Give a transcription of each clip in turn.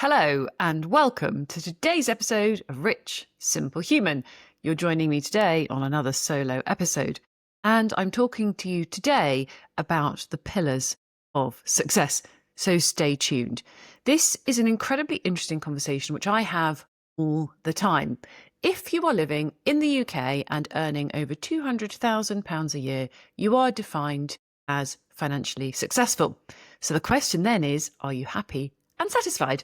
Hello and welcome to today's episode of Rich, Simple Human. You're joining me today on another solo episode, and I'm talking to you today about the pillars of success. So stay tuned. This is an incredibly interesting conversation which I have all the time. If you are living in the UK and earning over £200,000 a year, you are defined as financially successful. So the question then is, are you happy and satisfied?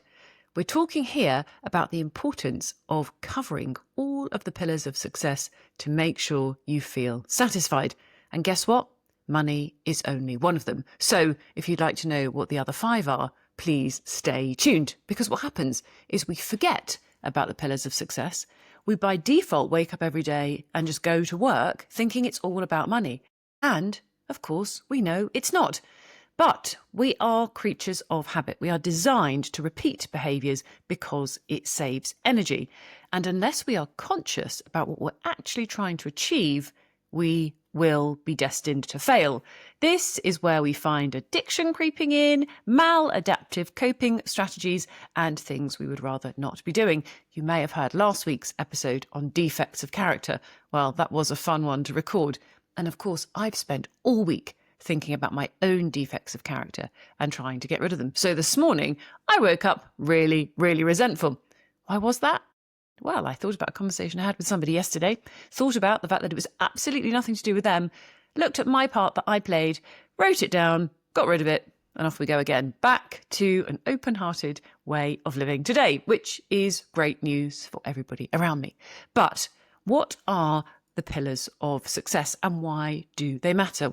We're talking here about the importance of covering all of the pillars of success to make sure you feel satisfied. And guess what? Money is only one of them. So if you'd like to know what the other five are, please stay tuned, because what happens is we forget about the pillars of success. We by default wake up every day and just go to work thinking it's all about money. And of course, we know it's not. But we are creatures of habit. We are designed to repeat behaviours because it saves energy. And unless we are conscious about what we're actually trying to achieve, we will be destined to fail. This is where we find addiction creeping in, maladaptive coping strategies, and things we would rather not be doing. You may have heard last week's episode on defects of character. Well, that was a fun one to record. And of course, I've spent all week thinking about my own defects of character and trying to get rid of them. So this morning, I woke up really, really resentful. Why was that? Well, I thought about a conversation I had with somebody yesterday, thought about the fact that it was absolutely nothing to do with them, looked at my part that I played, wrote it down, got rid of it, and off we go again, back to an open-hearted way of living today, which is great news for everybody around me. But what are the pillars of success and why do they matter?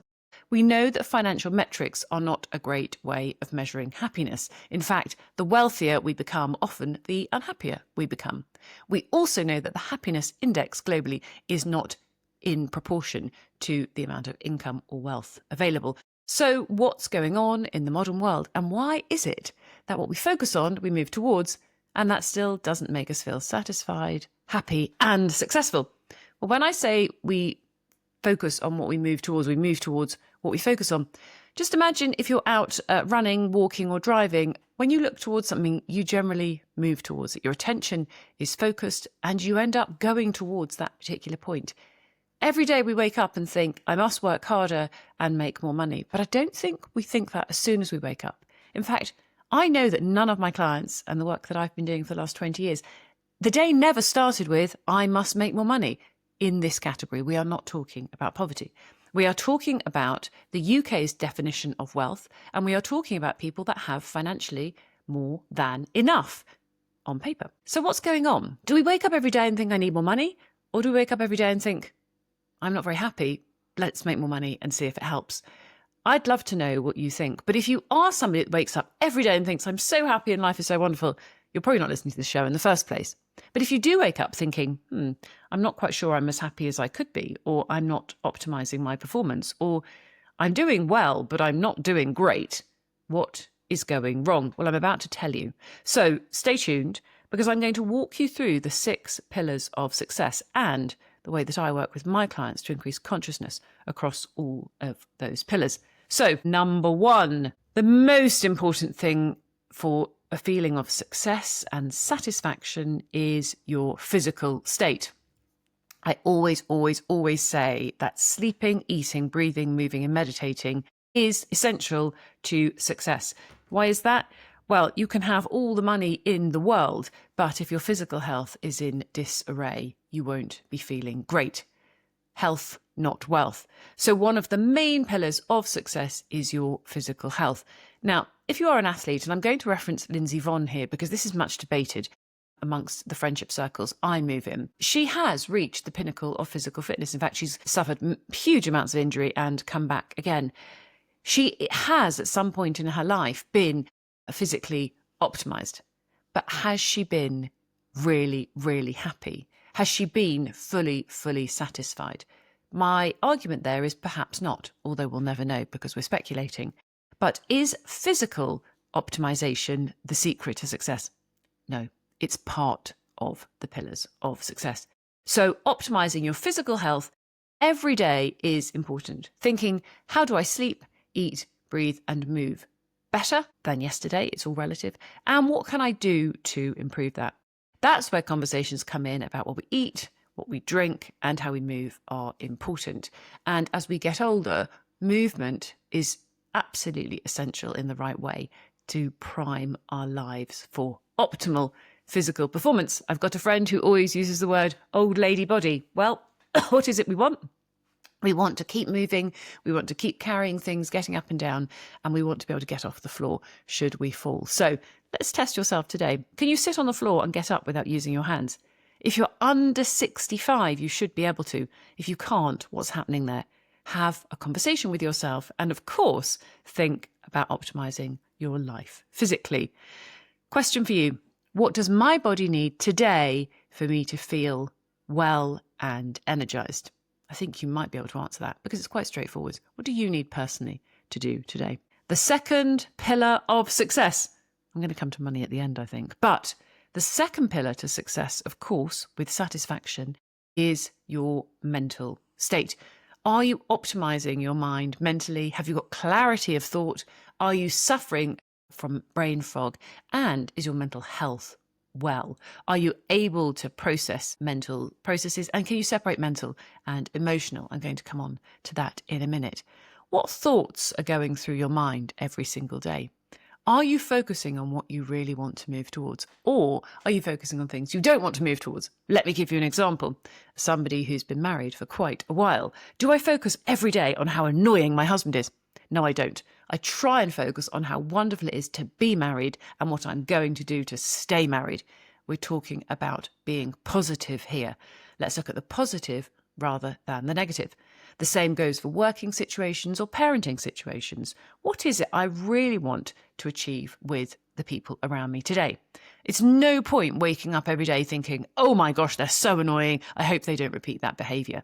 We know that financial metrics are not a great way of measuring happiness. In fact, the wealthier we become, often the unhappier we become. We also know that the happiness index globally is not in proportion to the amount of income or wealth available. So what's going on in the modern world, and why is it that what we focus on, we move towards, and that still doesn't make us feel satisfied, happy, and successful? Well, when I say we focus on what we move towards what we focus on. Just imagine if you're out running, walking or driving, when you look towards something, you generally move towards it. Your attention is focused and you end up going towards that particular point. Every day we wake up and think, I must work harder and make more money. But I don't think we think that as soon as we wake up. In fact, I know that none of my clients and the work that I've been doing for the last 20 years, the day never started with, I must make more money. In this category, we are not talking about poverty. We are talking about the UK's definition of wealth, and we are talking about people that have financially more than enough on paper. So what's going on? Do we wake up every day and think I need more money? Or do we wake up every day and think, I'm not very happy, let's make more money and see if it helps? I'd love to know what you think. But if you are somebody that wakes up every day and thinks, I'm so happy and life is so wonderful, you're probably not listening to the show in the first place. But if you do wake up thinking, I'm not quite sure I'm as happy as I could be, or I'm not optimizing my performance, or I'm doing well, but I'm not doing great, what is going wrong? Well, I'm about to tell you. So stay tuned, because I'm going to walk you through the 6 pillars of success and the way that I work with my clients to increase consciousness across all of those pillars. So number 1, the most important thing for a feeling of success and satisfaction is your physical state. I always say that sleeping, eating, breathing, moving and meditating is essential to success. Why is that? Well, you can have all the money in the world, but if your physical health is in disarray, you won't be feeling great. Health, not wealth. So one of the main pillars of success is your physical health. Now, if you are an athlete, and I'm going to reference Lindsey Vonn here because this is much debated amongst the friendship circles I move in, she has reached the pinnacle of physical fitness. In fact, she's suffered huge amounts of injury and come back again. She has at some point in her life been physically optimized, but has she been really, really happy? Has she been fully satisfied? My argument there is perhaps not, although we'll never know because we're speculating. But is physical optimization the secret to success? No, it's part of the pillars of success. So optimizing your physical health every day is important. Thinking, how do I sleep, eat, breathe and move better than yesterday? It's all relative. And what can I do to improve that? That's where conversations come in about what we eat, what we drink, and how we move are important. And as we get older, movement is absolutely essential in the right way to prime our lives for optimal physical performance. I've got a friend who always uses the word old lady body. Well, what is it we want? We want to keep moving, we want to keep carrying things, getting up and down, and we want to be able to get off the floor should we fall. So let's test yourself today. Can you sit on the floor and get up without using your hands? If you're under 65, you should be able to. If you can't, what's happening there? Have a conversation with yourself and, of course, think about optimizing your life physically. Question for you. What does my body need today for me to feel well and energized? I think you might be able to answer that because it's quite straightforward. What do you need personally to do today? The second pillar of success. I'm going to come to money at the end, I think. But the second pillar to success, of course, with satisfaction, is your mental state. Are you optimizing your mind mentally? Have you got clarity of thought? Are you suffering from brain fog? And is your mental health well? Are you able to process mental processes? And can you separate mental and emotional? I'm going to come on to that in a minute. What thoughts are going through your mind every single day? Are you focusing on what you really want to move towards? Or are you focusing on things you don't want to move towards? Let me give you an example. Somebody who's been married for quite a while. Do I focus every day on how annoying my husband is? No, I don't. I try and focus on how wonderful it is to be married and what I'm going to do to stay married. We're talking about being positive here. Let's look at the positive rather than the negative. The same goes for working situations or parenting situations. What is it I really want to achieve with the people around me today? It's no point waking up every day thinking, oh my gosh, they're so annoying. I hope they don't repeat that behaviour.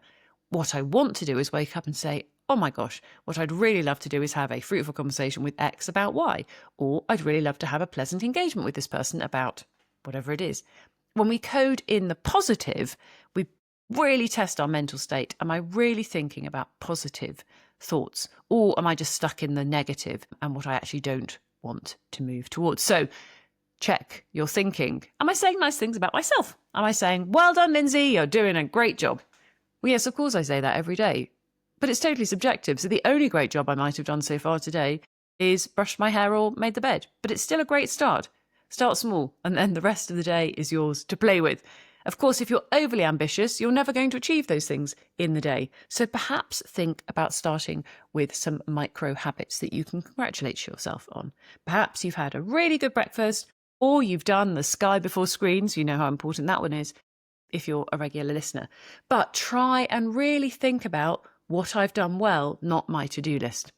What I want to do is wake up and say, oh my gosh, what I'd really love to do is have a fruitful conversation with X about Y. Or I'd really love to have a pleasant engagement with this person about whatever it is. When we code in the positive, we really test our mental state. Am I really thinking about positive thoughts? Or am I just stuck in the negative and what I actually don't want to move towards? So check your thinking. Am I saying nice things about myself? Am I saying, well done, Lindsay, you're doing a great job? Well, yes, of course I say that every day. But it's totally subjective. So the only great job I might have done so far today is brushed my hair or made the bed. But it's still a great start. Start small, and then the rest of the day is yours to play with. Of course, if you're overly ambitious, you're never going to achieve those things in the day. So perhaps think about starting with some micro habits that you can congratulate yourself on. Perhaps you've had a really good breakfast, or you've done the sky before screens. You know how important that one is if you're a regular listener. But try and really think about what I've done well, not my to-do list.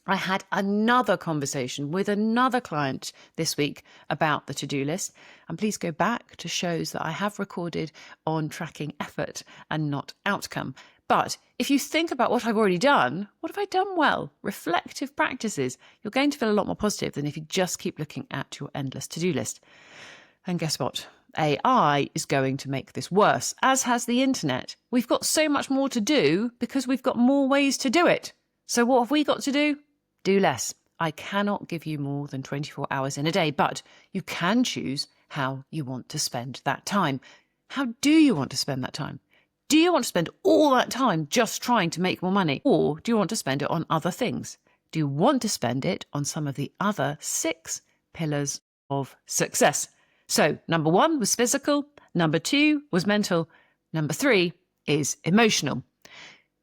I had another conversation with another client this week about the to-do list. And please go back to shows that I have recorded on tracking effort and not outcome. But if you think about what I've already done, what have I done well? Reflective practices. You're going to feel a lot more positive than if you just keep looking at your endless to-do list. And guess what? AI is going to make this worse, as has the internet. We've got so much more to do because we've got more ways to do it. So what have we got to do? Do less. I cannot give you more than 24 hours in a day, but you can choose how you want to spend that time. How do you want to spend that time? Do you want to spend all that time just trying to make more money? Or do you want to spend it on other things? Do you want to spend it on some of the other 6 pillars of success? So number 1 was physical. Number 2 was mental. Number 3 is emotional.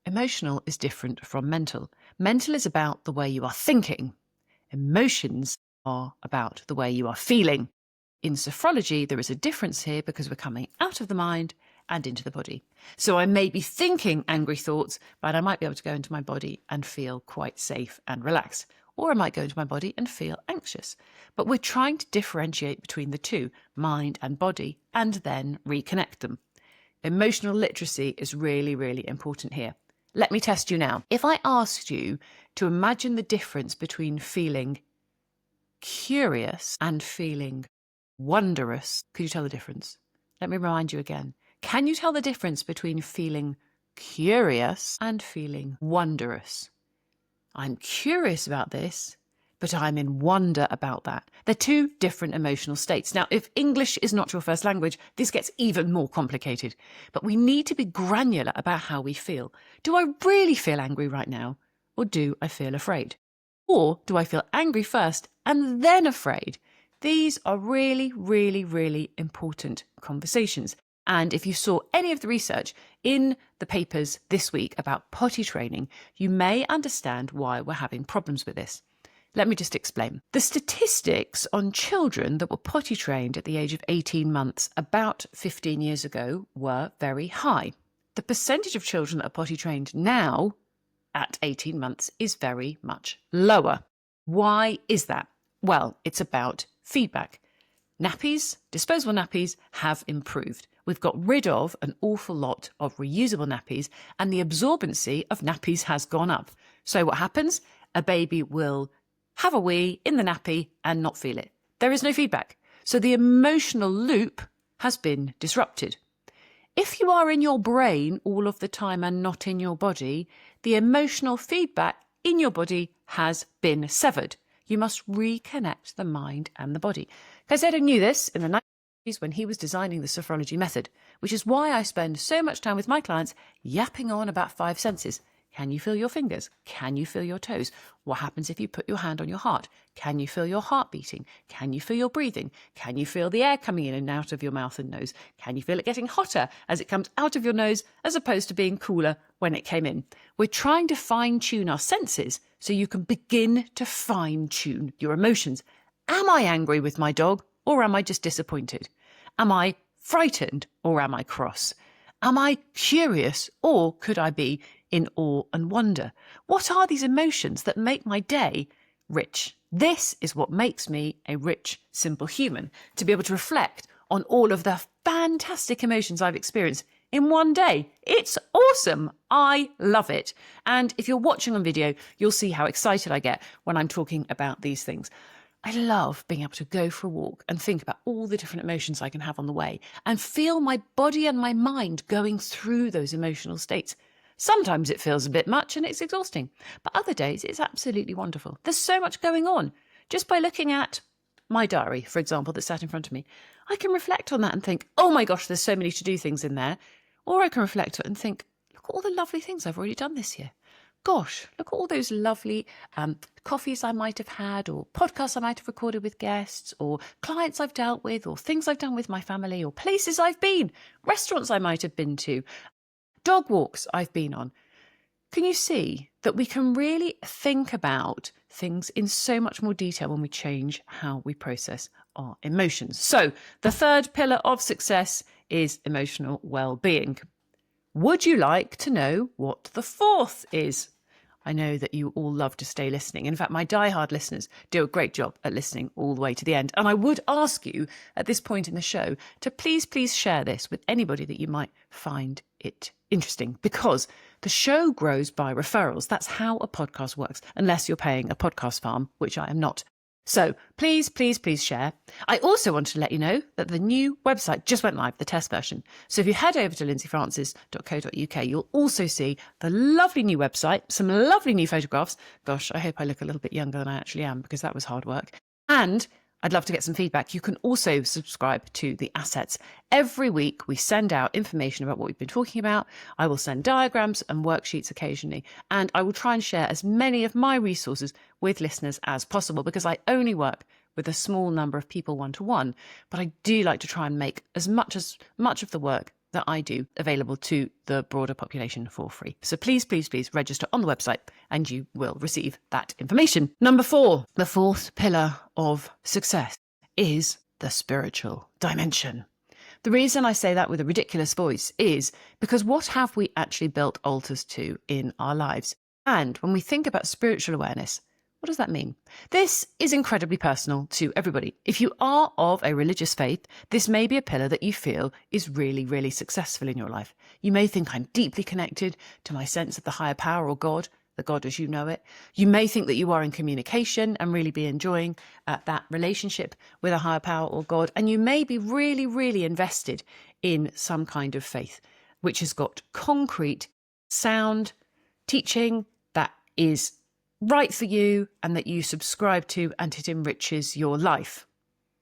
Emotional is different from mental. Mental is about the way you are thinking. Emotions are about the way you are feeling. In sophrology, there is a difference here because we're coming out of the mind and into the body. So I may be thinking angry thoughts, but I might be able to go into my body and feel quite safe and relaxed. Or I might go into my body and feel anxious. But we're trying to differentiate between the two, mind and body, and then reconnect them. Emotional literacy is really, really important here. Let me test you now. If I asked you to imagine the difference between feeling curious and feeling wondrous, could you tell the difference? Let me remind you again. Can you tell the difference between feeling curious and feeling wondrous? I'm curious about this. but I'm in wonder about that. They're two different emotional states. Now, if English is not your first language, this gets even more complicated. But we need to be granular about how we feel. Do I really feel angry right now? Or do I feel afraid? Or do I feel angry first and then afraid? These are really, really, really important conversations. And if you saw any of the research in the papers this week about potty training, you may understand why we're having problems with this. Let me just explain. The statistics on children that were potty trained at the age of 18 months about 15 years ago were very high. The percentage of children that are potty trained now at 18 months is very much lower. Why is that? Well, it's about feedback. Nappies, disposable nappies, have improved. We've got rid of an awful lot of reusable nappies and the absorbency of nappies has gone up. So what happens? A baby will have a wee in the nappy and not feel it. There is no feedback. So the emotional loop has been disrupted. If you are in your brain all of the time and not in your body, the emotional feedback in your body has been severed. You must reconnect the mind and the body. Caicedo knew this in the 1990s when he was designing the sophrology method, which is why I spend so much time with my clients yapping on about 5 senses. Can you feel your fingers? Can you feel your toes? What happens if you put your hand on your heart? Can you feel your heart beating? Can you feel your breathing? Can you feel the air coming in and out of your mouth and nose? Can you feel it getting hotter as it comes out of your nose as opposed to being cooler when it came in? We're trying to fine-tune our senses so you can begin to fine-tune your emotions. Am I angry with my dog or am I just disappointed? Am I frightened or am I cross? Am I curious or could I be in awe and wonder? What are these emotions that make my day rich? This is what makes me a rich, simple human, to be able to reflect on all of the fantastic emotions I've experienced in one day. It's awesome. I love it. And if you're watching on video, you'll see how excited I get when I'm talking about these things. I love being able to go for a walk and think about all the different emotions I can have on the way and feel my body and my mind going through those emotional states. Sometimes it feels a bit much and it's exhausting, but other days it's absolutely wonderful. There's so much going on. Just by looking at my diary, for example, that's sat in front of me, I can reflect on that and think, oh my gosh, there's so many to-do things in there. Or I can reflect on it and think, look at all the lovely things I've already done this year. Gosh, look at all those lovely coffees I might have had, or podcasts I might have recorded with guests, or clients I've dealt with, or things I've done with my family, or places I've been, restaurants I might have been to, dog walks I've been on. Can you see that we can really think about things in so much more detail when we change how we process our emotions? So the third pillar of success is emotional well-being. Would you like to know what the fourth is? I know that you all love to stay listening. In fact, my diehard listeners do a great job at listening all the way to the end. And I would ask you at this point in the show to please share this with anybody that you might find it interesting, because the show grows by referrals. That's how a podcast works, unless you're paying a podcast farm, which I am not. So please share. I also wanted to let you know that the new website just went live, the test version. So if you head over to lindseyfrances.co.uk, you'll also see the lovely new website, some lovely new photographs. Gosh, I hope I look a little bit younger than I actually am, because that was hard work. And I'd love to get some feedback. You can also subscribe to the assets. Every week we send out information about what we've been talking about. I will send diagrams and worksheets occasionally, and I will try and share as many of my resources with listeners as possible, because I only work with a small number of people one-to-one, but I do like to try and make as much of the work that I do available to the broader population for free. So please register on the website and you will receive that information. Number 4, the fourth pillar of success is the spiritual dimension. The reason I say that with a ridiculous voice is because what have we actually built altars to in our lives? And when we think about spiritual awareness, what does that mean? This is incredibly personal to everybody. If you are of a religious faith, this may be a pillar that you feel is really successful in your life. You may think, I'm deeply connected to my sense of the higher power or God, the God as you know it. You may think that you are in communication and really be enjoying that relationship with a higher power or God. And you may be really invested in some kind of faith, which has got concrete, sound teaching that is right for you and that you subscribe to, and it enriches your life.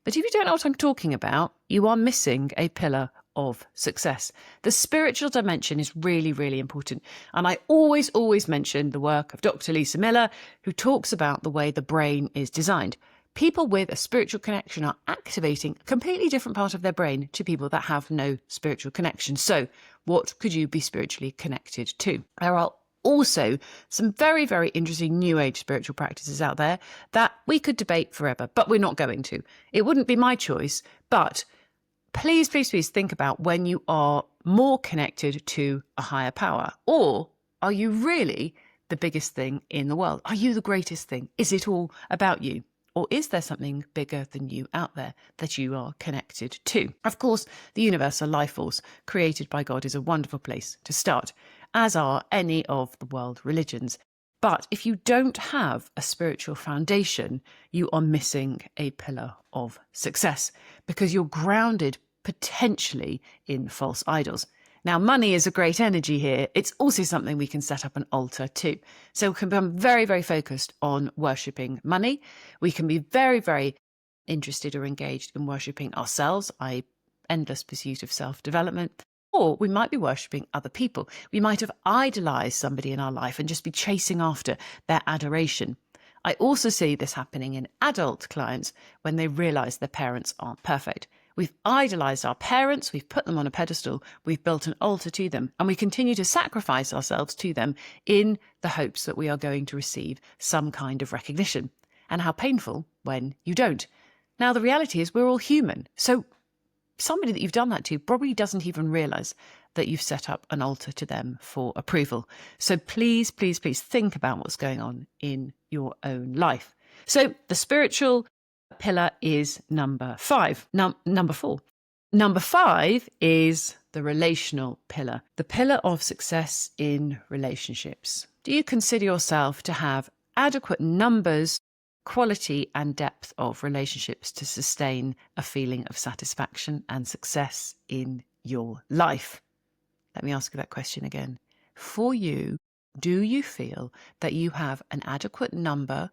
But if you don't know what I'm talking about, you are missing a pillar of success. The spiritual dimension is really, really important. And I always mention the work of Dr. Lisa Miller, who talks about the way the brain is designed. People with a spiritual connection are activating a completely different part of their brain to people that have no spiritual connection. So what could you be spiritually connected to? There are also some very, very interesting new age spiritual practices out there that we could debate forever, but we're not going to. It wouldn't be my choice, but please think about when you are more connected to a higher power. Or are you really the biggest thing in the world? Are you the greatest thing? Is it all about you? Or is there something bigger than you out there that you are connected to? Of course, the universal life force created by God is a wonderful place to start, as are any of the world religions. But if you don't have a spiritual foundation, you are missing a pillar of success because you're grounded potentially in false idols. Now, money is a great energy here. It's also something we can set up an altar to. So we can become very, very focused on worshipping money. We can be very, very interested or engaged in worshipping ourselves, i.e. endless pursuit of self-development. Or we might be worshipping other people. We might have idolized somebody in our life and just be chasing after their adoration. I also see this happening in adult clients when they realize their parents aren't perfect. We've idolized our parents, we've put them on a pedestal, we've built an altar to them, and we continue to sacrifice ourselves to them in the hopes that we are going to receive some kind of recognition. And how painful when you don't. Now, the reality is we're all human. So somebody that you've done that to probably doesn't even realize that you've set up an altar to them for approval. So please think about what's going on in your own life. So the spiritual pillar is number 5. Number 4. Number 5 is the relational pillar, the pillar of success in relationships. Do you consider yourself to have adequate numbers, quality and depth of relationships to sustain a feeling of satisfaction and success in your life? Let me ask you that question again. For you, do you feel that you have an adequate number,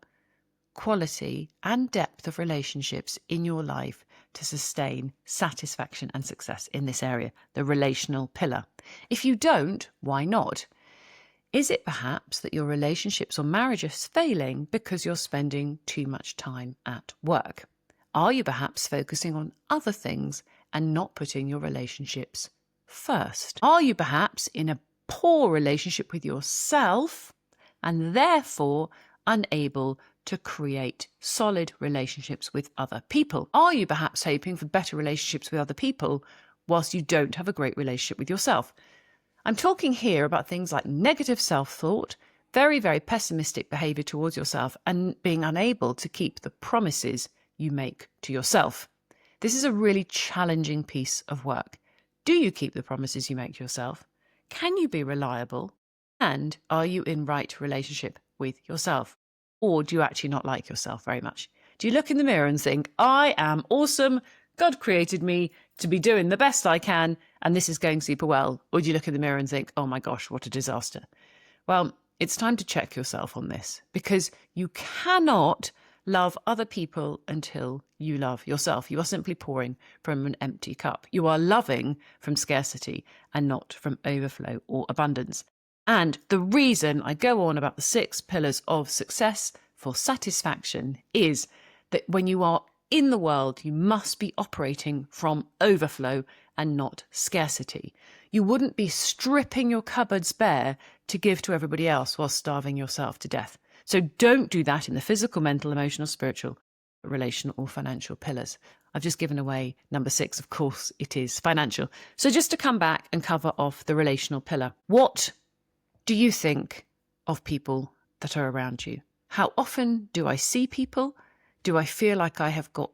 quality and depth of relationships in your life to sustain satisfaction and success in this area, the relational pillar? If you don't, why not? Is it perhaps that your relationships or marriage is failing because you're spending too much time at work? Are you perhaps focusing on other things and not putting your relationships first? Are you perhaps in a poor relationship with yourself and therefore unable to create solid relationships with other people? Are you perhaps hoping for better relationships with other people whilst you don't have a great relationship with yourself? I'm talking here about things like negative self-thought, very, very pessimistic behaviour towards yourself, and being unable to keep the promises you make to yourself. This is a really challenging piece of work. Do you keep the promises you make to yourself? Can you be reliable? And are you in right relationship with yourself? Or do you actually not like yourself very much? Do you look in the mirror and think, I am awesome, God created me to be doing the best I can, and this is going super well? Or do you look in the mirror and think, oh my gosh, what a disaster? Well, it's time to check yourself on this, because you cannot love other people until you love yourself. You are simply pouring from an empty cup. You are loving from scarcity and not from overflow or abundance. And the reason I go on about the 6 pillars of success for satisfaction is that when you are in the world, you must be operating from overflow and not scarcity. You wouldn't be stripping your cupboards bare to give to everybody else while starving yourself to death. So don't do that in the physical, mental, emotional, spiritual, relational or financial pillars. I've just given away number 6. Of course, it is financial. So just to come back and cover off the relational pillar, what do you think of people that are around you? How often do I see people? Do I feel like I have got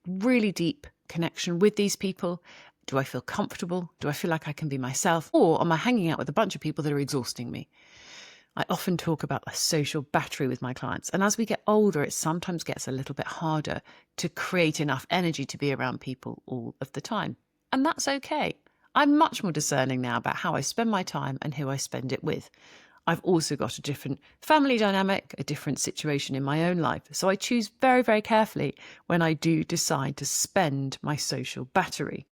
really deep connection with these people? Do I feel comfortable? Do I feel like I can be myself? Or am I hanging out with a bunch of people that are exhausting me? I often talk about a social battery with my clients. And as we get older, it sometimes gets a little bit harder to create enough energy to be around people all of the time. And that's okay. I'm much more discerning now about how I spend my time and who I spend it with. I've also got a different family dynamic, a different situation in my own life. So I choose very, very carefully when I do decide to spend my social battery.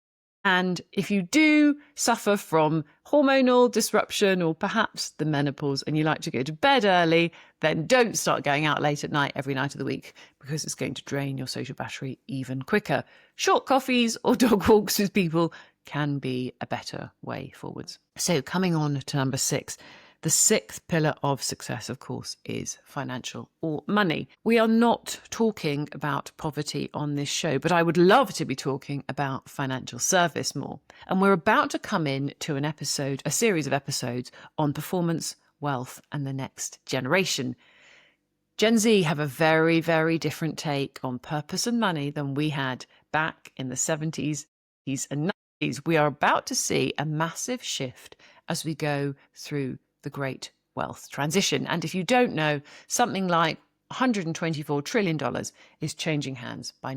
And if you do suffer from hormonal disruption or perhaps the menopause and you like to go to bed early, then don't start going out late at night every night of the week because it's going to drain your social battery even quicker. Short coffees or dog walks with people can be a better way forwards. So coming on to number 6. The 6th pillar of success, of course, is financial or money. We are not talking about poverty on this show, but I would love to be talking about financial service more. And we're about to come in to a series of episodes on performance, wealth, and the next generation. Gen Z have a very, very different take on purpose and money than we had back in the 70s, 80s, and 90s. We are about to see a massive shift as we go through the great wealth transition. And if you don't know, something like $124 trillion is changing hands by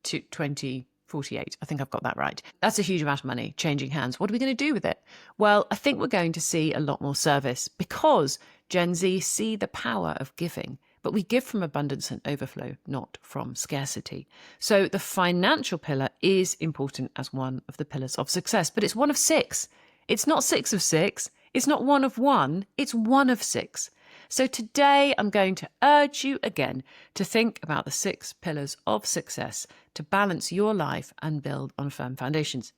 2048. I think I've got that right. That's a huge amount of money changing hands. What are we going to do with it? Well, I think we're going to see a lot more service because Gen Z see the power of giving, but we give from abundance and overflow, not from scarcity. So the financial pillar is important as one of the pillars of success, but it's one of 6. It's not 6 of 6. It's not 1 of 1, it's 1 of 6. So today I'm going to urge you again to think about the 6 pillars of success to balance your life and build on firm foundations.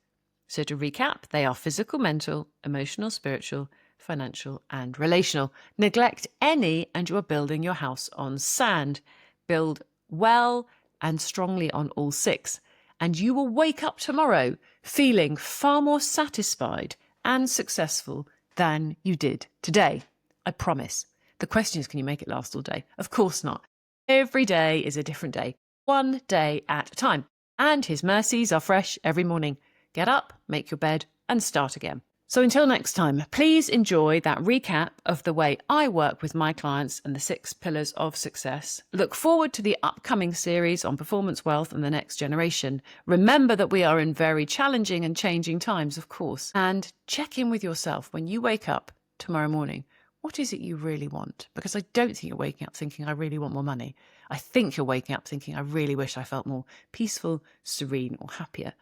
So to recap, they are physical, mental, emotional, spiritual, financial, and relational. Neglect any and you are building your house on sand. Build well and strongly on all 6. And you will wake up tomorrow feeling far more satisfied and successful than you did today. I promise. The question is, can you make it last all day? Of course not. Every day is a different day, one day at a time. And his mercies are fresh every morning. Get up, make your bed, and start again. So until next time, please enjoy that recap of the way I work with my clients and the 6 pillars of success. Look forward to the upcoming series on performance, wealth, and the next generation. Remember that we are in very challenging and changing times, of course. And check in with yourself when you wake up tomorrow morning. What is it you really want? Because I don't think you're waking up thinking, I really want more money. I think you're waking up thinking, I really wish I felt more peaceful, serene, or happier.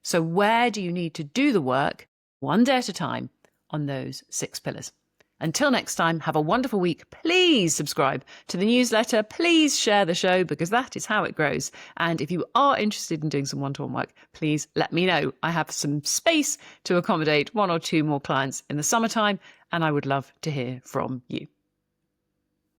So where do you need to do the work, one day at a time, on those 6 pillars? Until next time, have a wonderful week. Please subscribe to the newsletter. Please share the show because that is how it grows. And if you are interested in doing some one-to-one work, please let me know. I have some space to accommodate 1 or 2 more clients in the summertime, and I would love to hear from you.